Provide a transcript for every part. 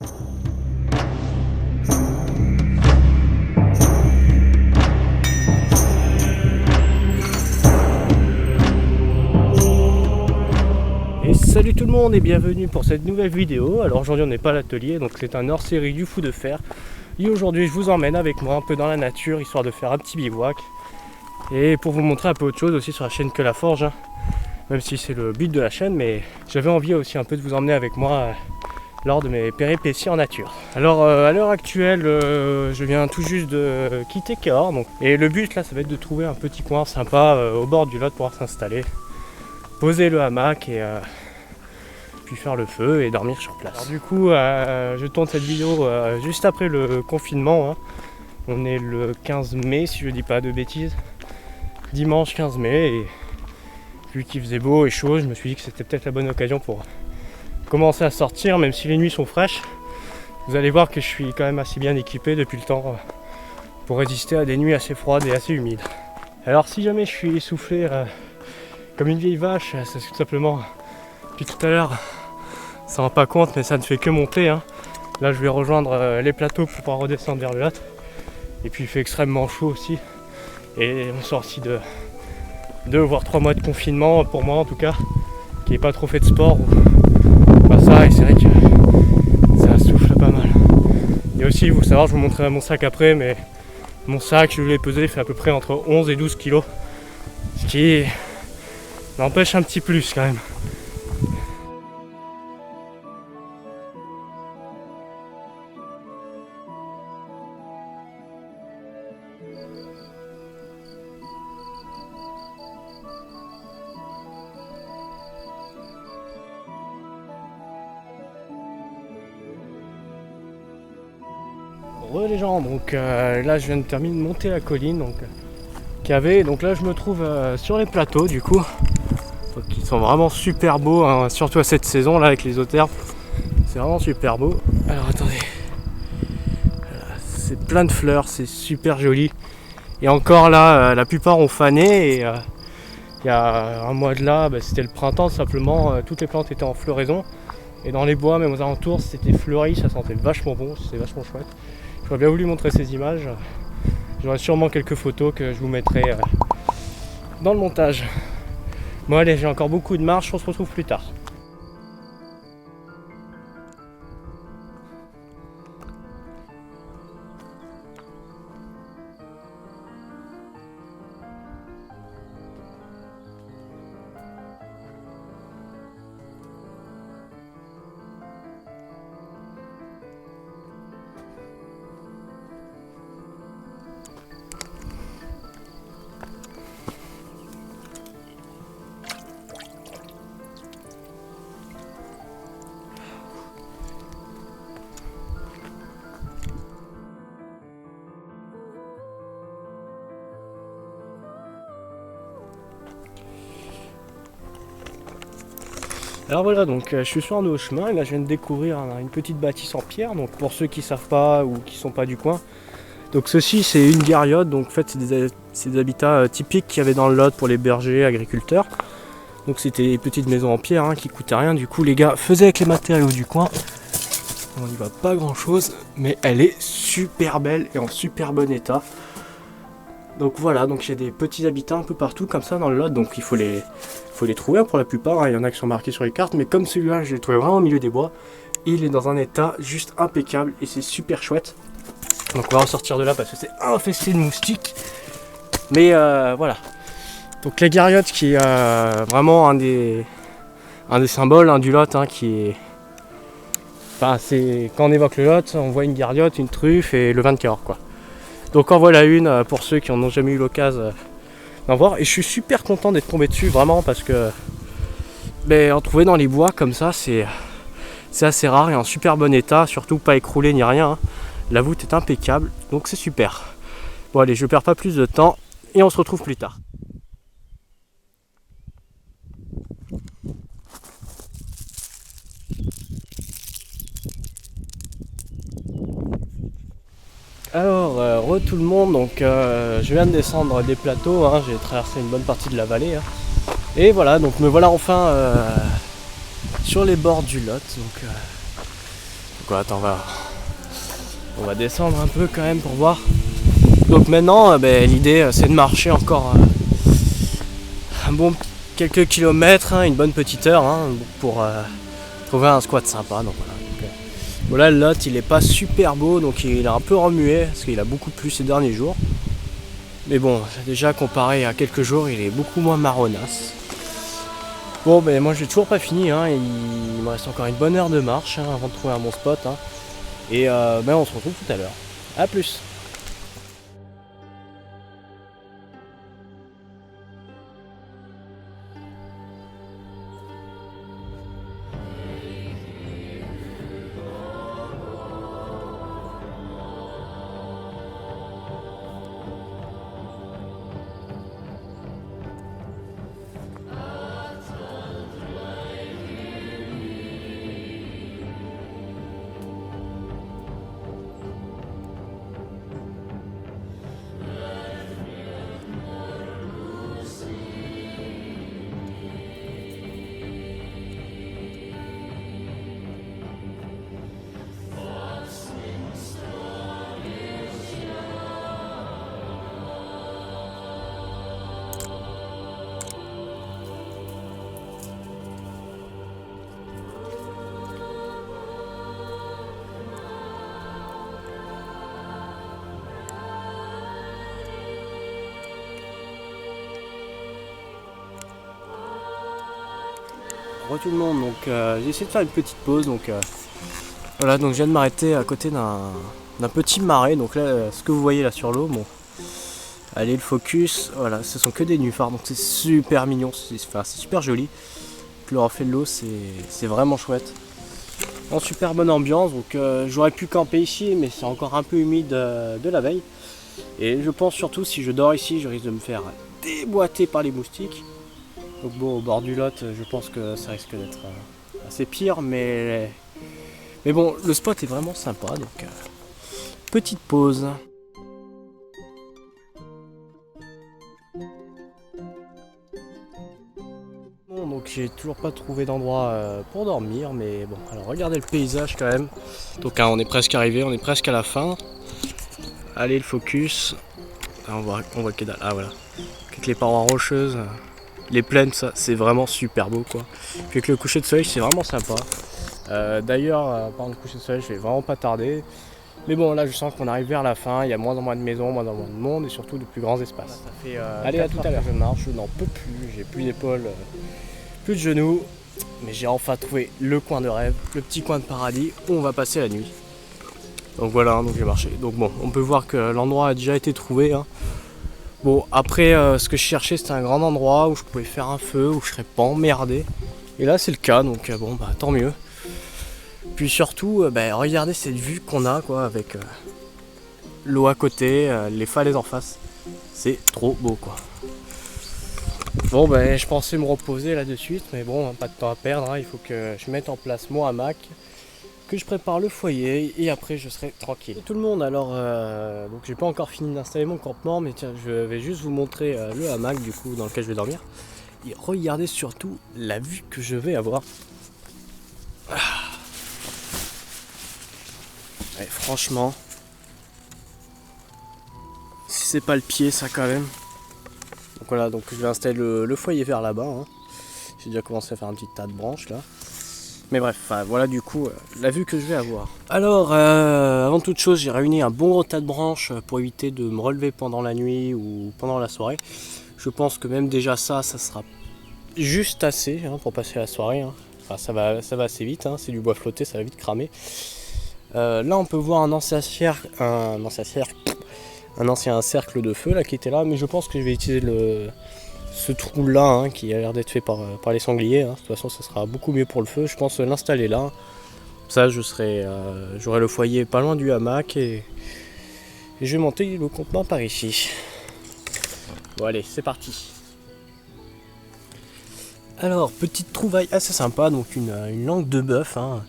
Et salut tout le monde et bienvenue pour cette nouvelle vidéo. Alors aujourd'hui on n'est pas à l'atelier, donc c'est un hors-série du Fou de Fer. Et aujourd'hui je vous emmène avec moi un peu dans la nature, histoire de faire un petit bivouac. Et pour vous montrer un peu autre chose aussi sur la chaîne Que La Forge, hein. Même si c'est le but de la chaîne, mais j'avais envie aussi un peu de vous emmener avec moi lors de mes péripéties en nature. Alors à l'heure actuelle, je viens tout juste de quitter Cahors, et le but là ça va être de trouver un petit coin sympa au bord du Lot pour pouvoir s'installer, poser le hamac et puis faire le feu et dormir sur place. Alors du coup je tourne cette vidéo juste après le confinement, hein. On est le 15 mai si je dis pas de bêtises, dimanche 15 mai, et vu qu'il faisait beau et chaud, je me suis dit que c'était peut-être la bonne occasion pour commencer à sortir, même si les nuits sont fraîches. Vous allez voir que je suis quand même assez bien équipé depuis le temps pour résister à des nuits assez froides et assez humides. Alors si jamais je suis essoufflé comme une vieille vache, c'est tout simplement, depuis tout à l'heure, ça ne rend pas compte, mais ça ne fait que monter, hein. Là je vais rejoindre les plateaux pour pouvoir redescendre vers le Lot. Et puis il fait extrêmement chaud aussi. Et on sort aussi de 2 voire 3 mois de confinement, pour moi en tout cas, qui n'ai pas trop fait de sport. Ça, et c'est vrai que ça souffle pas mal. Et aussi, il faut savoir, je vous montrerai mon sac après, mais mon sac, je l'ai pesé, fait à peu près entre 11 et 12 kilos. Ce qui m'empêche un petit plus quand même. Les gens, donc là je viens de terminer de monter la colline, donc là je me trouve sur les plateaux du coup, donc, qui sont vraiment super beaux, hein, surtout à cette saison là avec les euterpes, c'est vraiment super beau. Alors attendez, voilà, c'est plein de fleurs, c'est super joli, et encore là la plupart ont fané, et il y a un mois de là, c'était le printemps simplement, toutes les plantes étaient en floraison, et dans les bois même aux alentours c'était fleuri, ça sentait vachement bon, c'était vachement chouette. J'aurais bien voulu montrer ces images. J'aurai sûrement quelques photos que je vous mettrai dans le montage. Bon allez, j'ai encore beaucoup de marche, on se retrouve plus tard. Alors voilà, donc je suis sur un nouveau chemin, et là je viens de découvrir une petite bâtisse en pierre, donc pour ceux qui ne savent pas ou qui ne sont pas du coin. Donc ceci c'est une guériote, donc en fait c'est des habitats typiques qu'il y avait dans le Lot pour les bergers, agriculteurs. Donc c'était des petites maisons en pierre, hein, qui coûtaient rien, du coup les gars faisaient avec les matériaux du coin. On n'y voit pas grand chose, mais elle est super belle et en super bon état. Donc voilà, donc il y a des petits habitats un peu partout comme ça dans le Lot, donc il faut les trouver pour la plupart, hein. Il y en a qui sont marqués sur les cartes, mais comme celui-là je l'ai trouvé vraiment au milieu des bois, il est dans un état juste impeccable et c'est super chouette. Donc on va ressortir de là parce que c'est infesté de moustiques, mais voilà. Donc la guériote qui est vraiment un des symboles, hein, du Lot, hein, qui est... Enfin, c'est quand on évoque le Lot, on voit une guériote, une truffe et le vin de Cahors, quoi. Donc en voilà une pour ceux qui n'en ont jamais eu l'occasion d'en voir. Et je suis super content d'être tombé dessus, vraiment, parce que en trouver dans les bois comme ça, c'est assez rare et en super bon état, surtout pas écroulé ni rien, hein. La voûte est impeccable, donc c'est super. Bon allez, je perds pas plus de temps et on se retrouve plus tard. Alors, tout le monde, donc je viens de descendre des plateaux, hein, j'ai traversé une bonne partie de la vallée, hein, et voilà, donc me voilà enfin sur les bords du Lot. Donc quoi, attends, on va descendre un peu quand même pour voir. Donc maintenant, l'idée c'est de marcher encore un bon quelques kilomètres, hein, une bonne petite heure, hein, pour trouver un squat sympa. Donc voilà. Voilà, le lot il est pas super beau, donc il est un peu remué parce qu'il a beaucoup plu ces derniers jours. Mais bon, déjà comparé à quelques jours, il est beaucoup moins marronasse. Bon, moi j'ai toujours pas fini, hein, il me reste encore une bonne heure de marche, hein, avant de trouver un bon spot. Hein. Et on se retrouve tout à l'heure. A plus. Tout le monde, donc j'ai essayé de faire une petite pause, donc voilà, donc je viens de m'arrêter à côté d'un petit marais, donc là ce que vous voyez là sur l'eau, bon, allez le focus, voilà, ce sont que des nénuphars, donc c'est super mignon, c'est super joli, le reflet de l'eau c'est vraiment chouette, en super bonne ambiance, donc j'aurais pu camper ici, mais c'est encore un peu humide de la veille, et je pense surtout si je dors ici, je risque de me faire déboîter par les moustiques. Donc bon, au bord du lot, je pense que ça risque d'être assez pire, mais bon, le spot est vraiment sympa, donc petite pause. Bon, donc j'ai toujours pas trouvé d'endroit pour dormir, mais bon, alors regardez le paysage quand même. Donc on est presque arrivé, on est presque à la fin. Allez le focus. Ah, on voit que dalle. Ah voilà, avec les parois rocheuses. Les plaines, ça c'est vraiment super beau quoi. Puis avec le coucher de soleil, c'est vraiment sympa. D'ailleurs, par le coucher de soleil, je vais vraiment pas tarder. Mais bon, là je sens qu'on arrive vers la fin. Il y a moins en moins de maisons, moins en moins de monde et surtout de plus grands espaces. Ça fait, allez, à tout à l'heure. Je marche, je n'en peux plus. J'ai plus d'épaule, plus de genoux. Mais j'ai enfin trouvé le coin de rêve, le petit coin de paradis où on va passer la nuit. Donc voilà, donc j'ai marché. Donc bon, on peut voir que l'endroit a déjà été trouvé. Hein. Bon, après, ce que je cherchais, c'était un grand endroit où je pouvais faire un feu, où je serais pas emmerdé. Et là, c'est le cas, donc bon, tant mieux. Puis surtout, regardez cette vue qu'on a, quoi, avec l'eau à côté, les falaises en face. C'est trop beau, quoi. Bon, je pensais me reposer là de suite, mais bon, pas de temps à perdre. Hein. Il faut que je mette en place mon hamac, que je prépare le foyer et après je serai tranquille. Tout le monde, alors donc j'ai pas encore fini d'installer mon campement, mais tiens, je vais juste vous montrer le hamac du coup dans lequel je vais dormir. Et regardez surtout la vue que je vais avoir. Ah. Ouais, franchement, si c'est pas le pied ça quand même. Donc voilà, donc je vais installer le foyer vers là-bas. Hein. J'ai déjà commencé à faire un petit tas de branches là. Mais bref, voilà du coup la vue que je vais avoir. Alors, avant toute chose, j'ai réuni un bon gros tas de branches pour éviter de me relever pendant la nuit ou pendant la soirée. Je pense que même déjà ça sera juste assez hein, pour passer la soirée. Hein. Enfin, ça va assez vite, hein. C'est du bois flotté, ça va vite cramer. Là, on peut voir un ancien cercle de feu là qui était là, mais je pense que je vais utiliser ce trou là hein, qui a l'air d'être fait par les sangliers. Hein. De toute façon, ça sera beaucoup mieux pour le feu. Je pense l'installer là. Ça, j'aurai le foyer pas loin du hamac et je vais monter le campement par ici. Bon, allez, c'est parti. Alors, petite trouvaille assez sympa. Donc, une langue de bœuf, hein,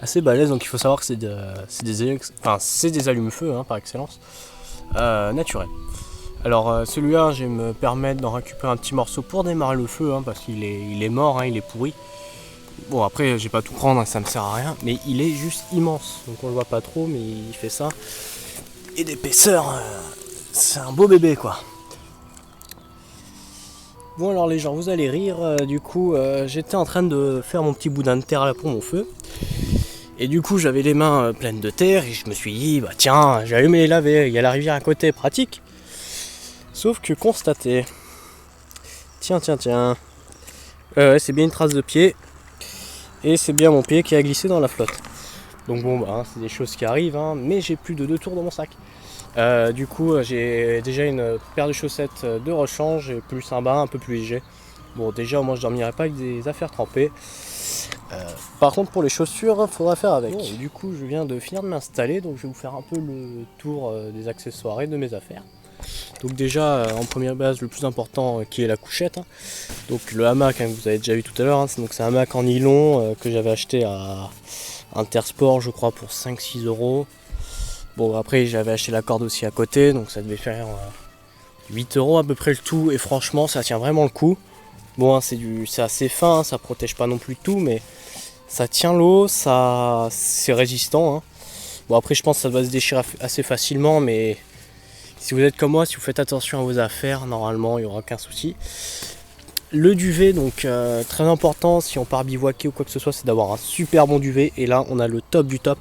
assez balèze. Donc, il faut savoir que c'est des allumes-feu hein, par excellence, naturels. Alors celui-là, je vais me permettre d'en récupérer un petit morceau pour démarrer le feu, hein, parce qu'il est mort, hein, il est pourri. Bon après j'ai pas tout prendre, hein, ça me sert à rien, mais il est juste immense, donc on le voit pas trop, mais il fait ça. Et d'épaisseur, c'est un beau bébé quoi. Bon alors les gens, vous allez rire, du coup j'étais en train de faire mon petit boudin de terre là pour mon feu. Et du coup j'avais les mains pleines de terre et je me suis dit bah tiens, j'ai allumé les laver, il y a la rivière à côté, pratique. Sauf que constater. Tiens. C'est bien une trace de pied. Et c'est bien mon pied qui a glissé dans la flotte. Donc bon bah c'est des choses qui arrivent, hein, mais j'ai plus de 2 tours dans mon sac. Du coup j'ai déjà une paire de chaussettes de rechange et plus un bas un peu plus léger. Bon déjà moi je dormirai pas avec des affaires trempées. Par contre pour les chaussures faudra faire avec. Bon, du coup je viens de finir de m'installer, donc je vais vous faire un peu le tour des accessoires et de mes affaires. Donc déjà en première base le plus important qui est la couchette, hein. Donc le hamac que vous avez déjà vu tout à l'heure, hein. C'est un hamac en nylon que j'avais acheté à Intersport je crois pour 5-6 €. Bon après j'avais acheté la corde aussi à côté, donc ça devait faire 8 € à peu près le tout, et franchement ça tient vraiment le coup. Bon hein, c'est assez fin, ça protège pas non plus tout, mais ça tient l'eau, c'est résistant, hein. Bon après je pense que ça doit se déchirer assez facilement, mais si vous êtes comme moi, si vous faites attention à vos affaires, normalement il n'y aura aucun souci. Le duvet, donc très important si on part bivouaquer ou quoi que ce soit, c'est d'avoir un super bon duvet, et là on a le top du top.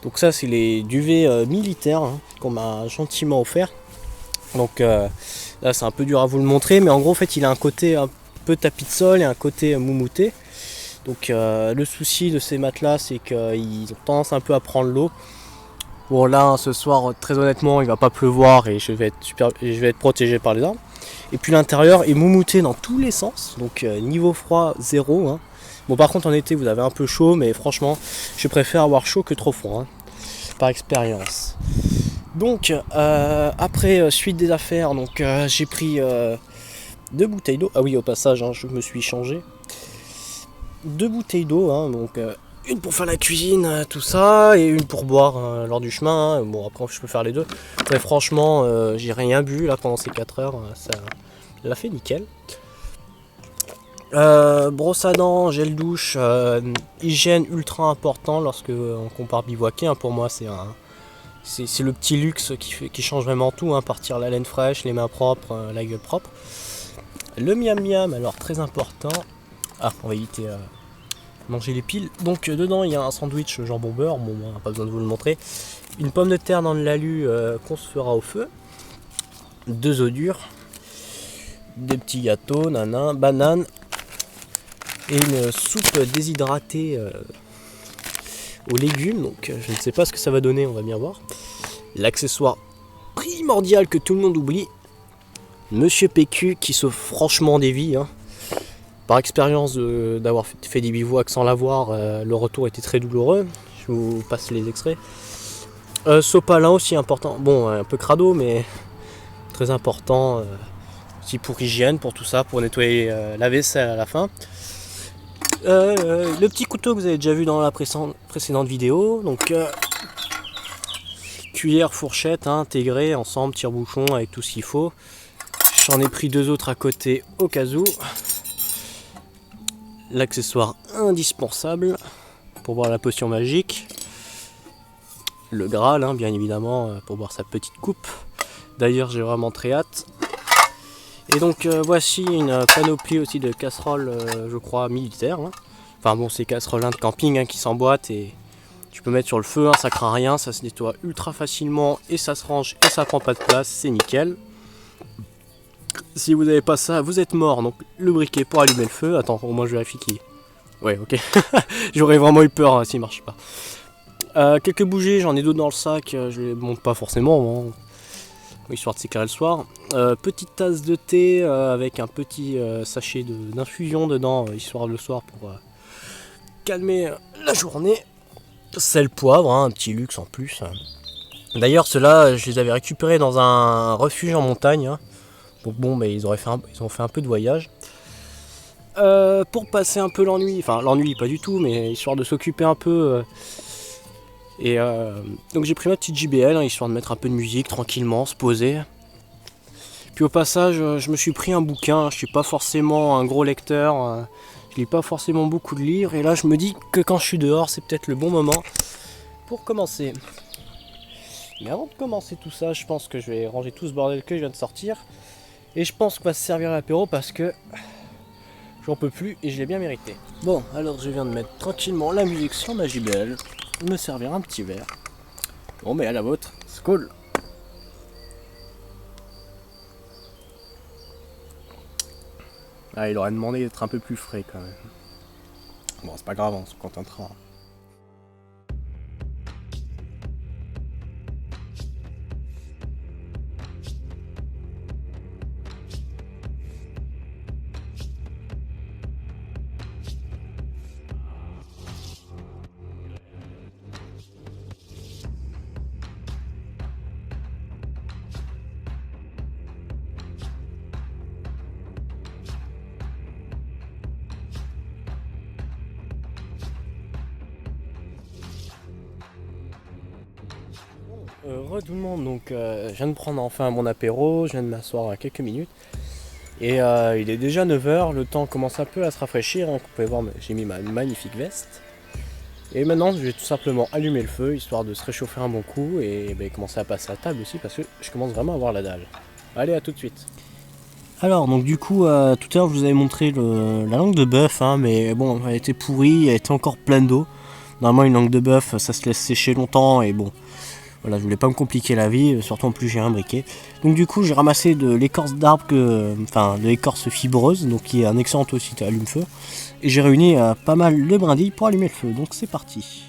Donc ça c'est les duvets militaires, hein, qu'on m'a gentiment offert. Donc là c'est un peu dur à vous le montrer, mais en gros en fait il a un côté un peu tapis de sol et un côté moumouté. Donc le souci de ces matelas c'est qu'ils ont tendance un peu à prendre l'eau. Bon là ce soir très honnêtement il va pas pleuvoir et je vais être protégé par les arbres. Et puis l'intérieur est moumouté dans tous les sens, donc niveau froid 0, hein. Bon par contre en été vous avez un peu chaud, mais franchement je préfère avoir chaud que trop froid, hein, par expérience. Donc après suite des affaires, donc j'ai pris 2 bouteilles d'eau. Ah oui au passage hein, je me suis changé. 2 bouteilles d'eau, hein, donc une pour faire la cuisine, tout ça, et une pour boire lors du chemin, hein. Bon après je peux faire les deux. Mais franchement j'ai rien bu là pendant ces 4 heures, ça l'a fait nickel. Brosse à dents, gel douche, hygiène ultra important lorsque on part bivouaquer, hein. Pour moi c'est le petit luxe qui change vraiment tout, hein. Partir la laine fraîche, les mains propres, la gueule propre. Le miam miam, alors très important. Ah, on va éviter manger les piles. Donc dedans il y a un sandwich jambon beurre, bon pas besoin de vous le montrer. Une pomme de terre dans le lalu qu'on se fera au feu. 2 œufs durs. Des petits gâteaux, nanan, bananes. Et une soupe déshydratée aux légumes. Donc je ne sais pas ce que ça va donner, on va bien voir. L'accessoire primordial que tout le monde oublie. Monsieur PQ qui sauve franchement des vies, hein. Par expérience d'avoir fait des bivouacs sans l'avoir, le retour était très douloureux. Je vous passe les extraits. Sopalin aussi important. Bon, un peu crado, mais très important. Aussi pour hygiène, pour tout ça, pour nettoyer la vaisselle à la fin. Le petit couteau que vous avez déjà vu dans la précédente vidéo. Donc, cuillère, fourchette, hein, intégrée ensemble, tire-bouchon avec tout ce qu'il faut. J'en ai pris 2 autres à côté au cas où. L'accessoire indispensable pour boire la potion magique, le Graal, hein, bien évidemment, pour boire sa petite coupe. D'ailleurs j'ai vraiment très hâte. Et donc voici une panoplie aussi de casseroles, je crois militaires, hein. Enfin bon, c'est casseroles de camping, hein, qui s'emboîtent et tu peux mettre sur le feu, hein, ça craint rien, ça se nettoie ultra facilement et ça se range et ça prend pas de place, c'est nickel. Si vous n'avez pas ça, vous êtes mort. Donc le briquet pour allumer le feu. Attends, au moins je vérifie qui. Ouais, ok. J'aurais vraiment eu peur, hein, s'il marche pas. Quelques bougies, j'en ai d'autres dans le sac. Je les monte pas forcément, hein, histoire de s'éclairer le soir. Petite tasse de thé avec un petit sachet d'infusion dedans, histoire le soir pour calmer la journée. Sel, poivre, hein, un petit luxe en plus. D'ailleurs, ceux-là, je les avais récupérés dans un refuge en montagne, hein. Donc bon, mais ils ont fait un peu de voyage. Pour passer un peu l'ennui, enfin l'ennui pas du tout, mais histoire de s'occuper un peu. Donc j'ai pris ma petite JBL, hein, histoire de mettre un peu de musique tranquillement, se poser. Puis au passage, je me suis pris un bouquin. Je suis pas forcément un gros lecteur. Je lis pas forcément beaucoup de livres et là je me dis que quand je suis dehors c'est peut-être le bon moment pour commencer. Mais avant de commencer tout ça, je pense que je vais ranger tout ce bordel que je viens de sortir. Et je pense qu'on va se servir à l'apéro parce que j'en peux plus et je l'ai bien mérité. Bon, alors je viens de mettre tranquillement la musique sur ma JBL, me servir un petit verre. Bon, mais à la vôtre, skål. Ah, il aurait demandé d'être un peu plus frais quand même. Bon, c'est pas grave, on se contentera. Tout le monde, donc je viens de prendre enfin mon apéro, je viens de m'asseoir à quelques minutes et il est déjà 9h, le temps commence un peu à se rafraîchir, hein. Vous pouvez voir j'ai mis ma magnifique veste et maintenant je vais tout simplement allumer le feu histoire de se réchauffer un bon coup et commencer à passer à table aussi parce que je commence vraiment à avoir la dalle. Allez, à tout de suite. Alors donc du coup tout à l'heure je vous avais montré la langue de bœuf, hein, mais bon elle était pourrie, elle était encore pleine d'eau. Normalement une langue de bœuf ça se laisse sécher longtemps et bon. Voilà, je voulais pas me compliquer la vie, surtout en plus j'ai un briquet. Donc du coup j'ai ramassé de l'écorce d'arbre, enfin de l'écorce fibreuse, donc qui est un excellent aussi allume-feu. Et j'ai réuni pas mal de brindilles pour allumer le feu, donc c'est parti.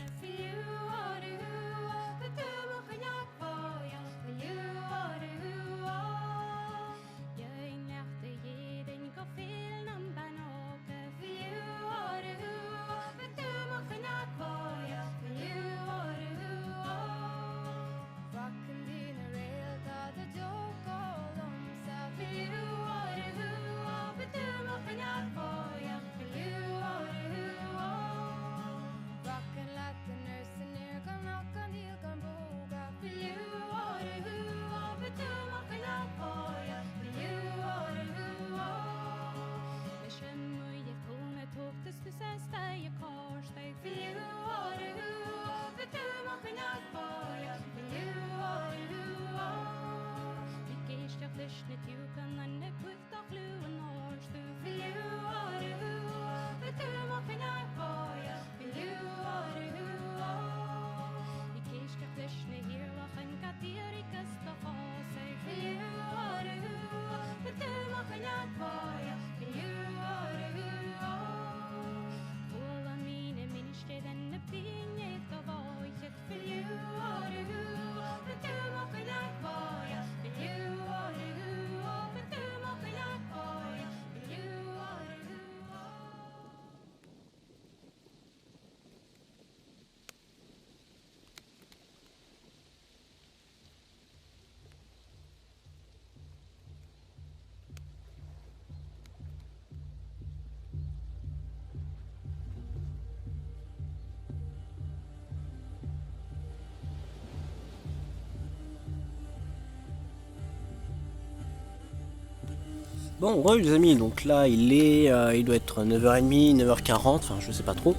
Bon, ouais les amis, donc là il doit être 9h30, 9h40, enfin je sais pas trop.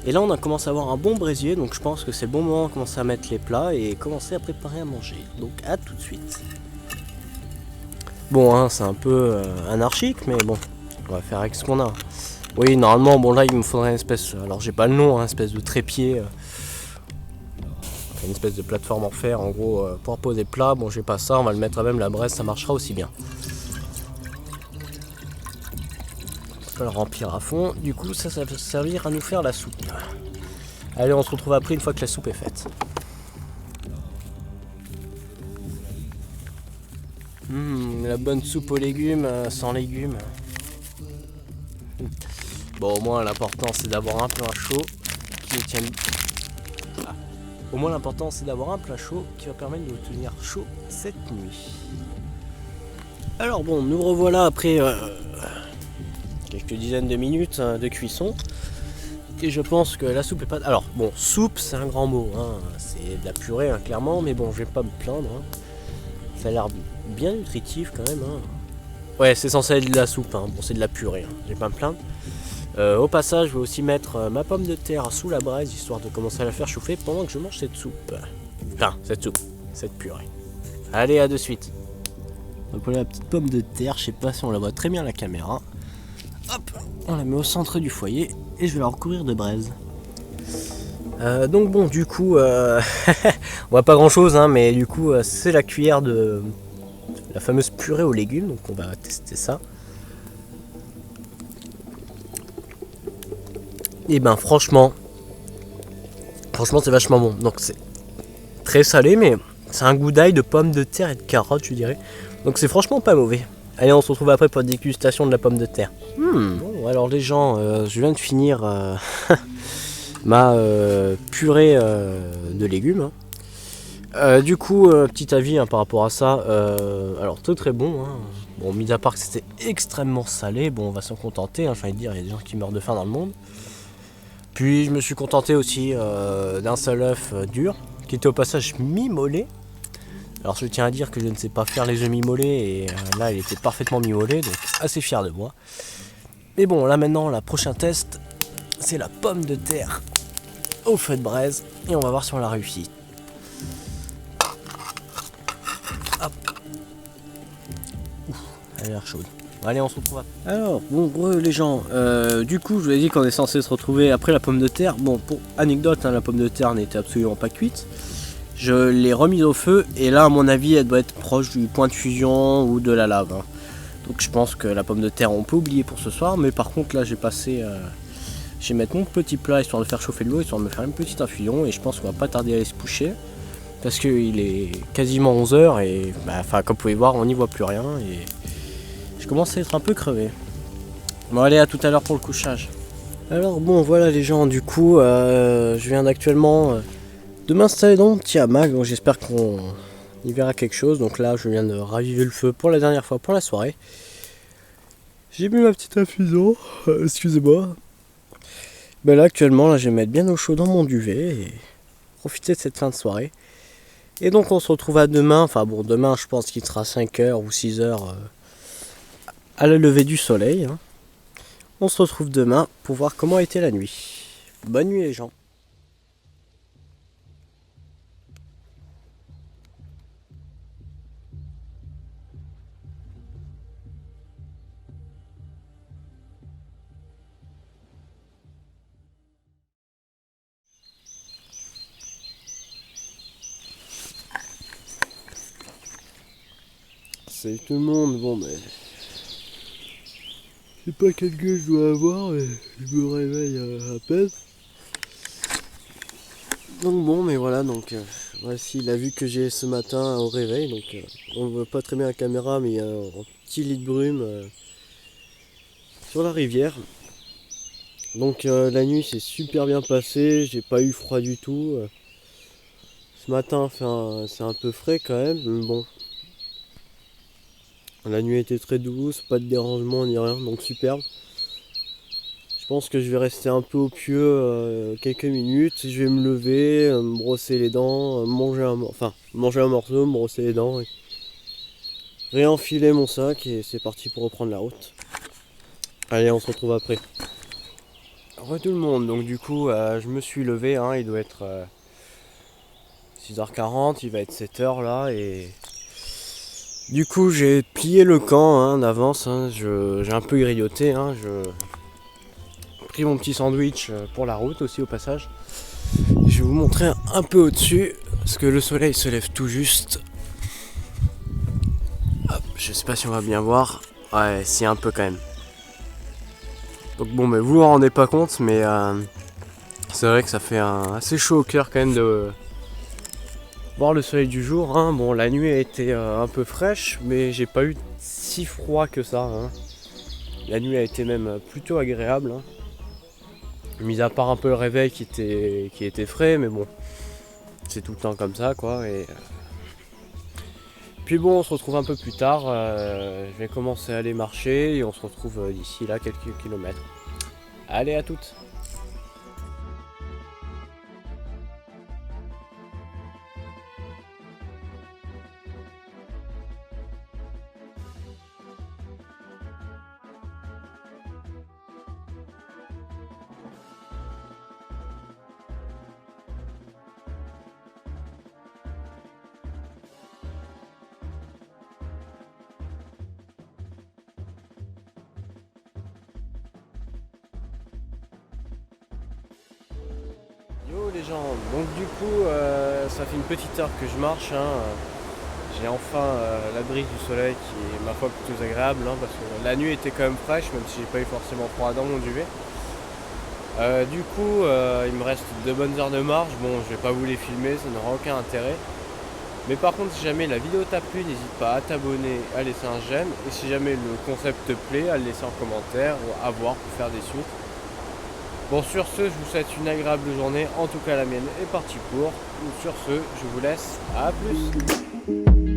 Et là on a commencé à avoir un bon brésier, donc je pense que c'est le bon moment de commencer à mettre les plats et commencer à préparer à manger. Donc à tout de suite. Bon, hein, c'est un peu anarchique, mais bon, on va faire avec ce qu'on a. Oui, normalement, bon là il me faudrait une espèce, alors j'ai pas le nom, une espèce de trépied, une espèce de plateforme en fer en gros pour poser plat. Bon j'ai pas ça, on va le mettre à même la braise, ça marchera aussi bien. On va le remplir à fond, du coup ça va servir à nous faire la soupe. Allez, on se retrouve après une fois que la soupe est faite. La bonne soupe aux légumes, sans légumes. Bon, au moins l'important c'est d'avoir un plat chaud qui tient. Au moins l'important c'est d'avoir un plat chaud qui va permettre de nous tenir chaud cette nuit. Alors bon, nous revoilà après quelques dizaines de minutes de cuisson. Et je pense que la soupe est pas... Alors bon, soupe c'est un grand mot, hein. C'est de la purée hein, clairement, mais bon je vais pas me plaindre. Hein. Ça a l'air bien nutritif quand même. Hein. Ouais, c'est censé être de la soupe, hein. Bon c'est de la purée, hein. Je vais pas me plaindre. Au passage, je vais aussi mettre ma pomme de terre sous la braise, histoire de commencer à la faire chauffer pendant que je mange cette soupe. Enfin, cette purée. Allez, à de suite. Donc voilà la petite pomme de terre, je sais pas si on la voit très bien à la caméra. Hop, on la met au centre du foyer et je vais la recouvrir de braise. Donc bon, du coup, on voit pas grand chose, hein, mais du coup, c'est la cuillère de la fameuse purée aux légumes, donc on va tester ça. Et ben franchement c'est vachement bon. Donc c'est très salé, mais c'est un goût d'ail, de pommes de terre et de carottes, je dirais. Donc c'est franchement pas mauvais. Allez, on se retrouve après pour la dégustation de la pomme de terre. Bon, alors les gens, je viens de finir ma purée de légumes. Du coup, petit avis hein, par rapport à ça. Alors très bon. Hein. Bon, mis à part que c'était extrêmement salé, bon, on va s'en contenter. Hein, j'ai envie de dire, il y a des gens qui meurent de faim dans le monde. Puis je me suis contenté aussi d'un seul œuf dur, qui était au passage mi-mollet. Alors je tiens à dire que je ne sais pas faire les œufs mi-mollets, et là il était parfaitement mi-mollet, donc assez fier de moi. Mais bon, là maintenant, la prochain test, c'est la pomme de terre au feu de braise, et on va voir si on l'a réussi. Hop. Ouf, elle a l'air chaude. Allez, on se retrouve après. Alors, bon, les gens, du coup, je vous ai dit qu'on est censé se retrouver après la pomme de terre. Bon, pour anecdote, hein, la pomme de terre n'était absolument pas cuite. Je l'ai remise au feu, et là, à mon avis, elle doit être proche du point de fusion ou de la lave. Hein. Donc, je pense que la pomme de terre, on peut oublier pour ce soir. Mais par contre, là, j'ai passé... je vais mettre mon petit plat, histoire de faire chauffer de l'eau, histoire de me faire une petite infusion. Et je pense qu'on va pas tarder à aller se coucher. Parce qu'il est quasiment 11h, et comme vous pouvez voir, on n'y voit plus rien. Et... je commence à être un peu crevé. Bon allez, à tout à l'heure pour le couchage. Alors bon voilà les gens, du coup je viens actuellement de m'installer dans mon petit hamac, donc j'espère qu'on y verra quelque chose. Donc là je viens de raviver le feu pour la dernière fois pour la soirée. J'ai bu ma petite infusion, excusez-moi. Ben là actuellement là, je vais mettre bien au chaud dans mon duvet et profiter de cette fin de soirée. Et donc on se retrouve à demain, enfin bon demain je pense qu'il sera 5h ou 6h à la levée du soleil. Hein. On se retrouve demain pour voir comment a été la nuit. Bonne nuit les gens. Salut tout le monde, bon mais... je sais pas quelle gueule je dois avoir, mais je me réveille à peine. Donc bon, mais voilà, donc voici la vue que j'ai ce matin au réveil. Donc on ne voit pas très bien la caméra, mais il y a un petit lit de brume sur la rivière. Donc la nuit s'est super bien passée, j'ai pas eu froid du tout. Ce matin c'est un peu frais quand même, mais bon. La nuit était très douce, pas de dérangement ni rien, donc superbe. Je pense que je vais rester un peu au pieu quelques minutes, je vais me lever, me brosser les dents, manger un morceau, me brosser les dents, et réenfiler mon sac et c'est parti pour reprendre la route. Allez, on se retrouve après. Re tout le monde, donc du coup je me suis levé, hein, il doit être 6h40, il va être 7h là et... du coup j'ai plié le camp hein, d'avance, hein, j'ai un peu grignoté, hein, j'ai pris mon petit sandwich pour la route aussi au passage. Je vais vous montrer un peu au-dessus, parce que le soleil se lève tout juste. Hop, je sais pas si on va bien voir, ouais si un peu quand même. Donc bon mais vous vous en rendez pas compte, mais c'est vrai que ça fait assez chaud au cœur quand même de voir le soleil du jour. Hein. Bon la nuit a été un peu fraîche, mais j'ai pas eu si froid que ça. Hein. La nuit a été même plutôt agréable. Hein. Mis à part un peu le réveil qui était frais, mais bon, c'est tout le temps comme ça quoi. Et puis bon, on se retrouve un peu plus tard. Je vais commencer à aller marcher et on se retrouve d'ici là quelques kilomètres. Allez, à toutes! Hello les gens, donc du coup ça fait une petite heure que je marche, j'ai enfin la brise du soleil qui est ma foi plutôt agréable, parce que la nuit était quand même fraîche même si j'ai pas eu forcément froid dans mon duvet. Du coup il me reste 2 bonnes heures de marche, bon je vais pas vous les filmer, ça n'aura aucun intérêt. Mais par contre si jamais la vidéo t'a plu, n'hésite pas à t'abonner, à laisser un j'aime, et si jamais le concept te plaît, à le laisser en commentaire ou à voir pour faire des suites. Bon, sur ce, je vous souhaite une agréable journée. En tout cas, la mienne est partie pour. Sur ce, je vous laisse. À plus.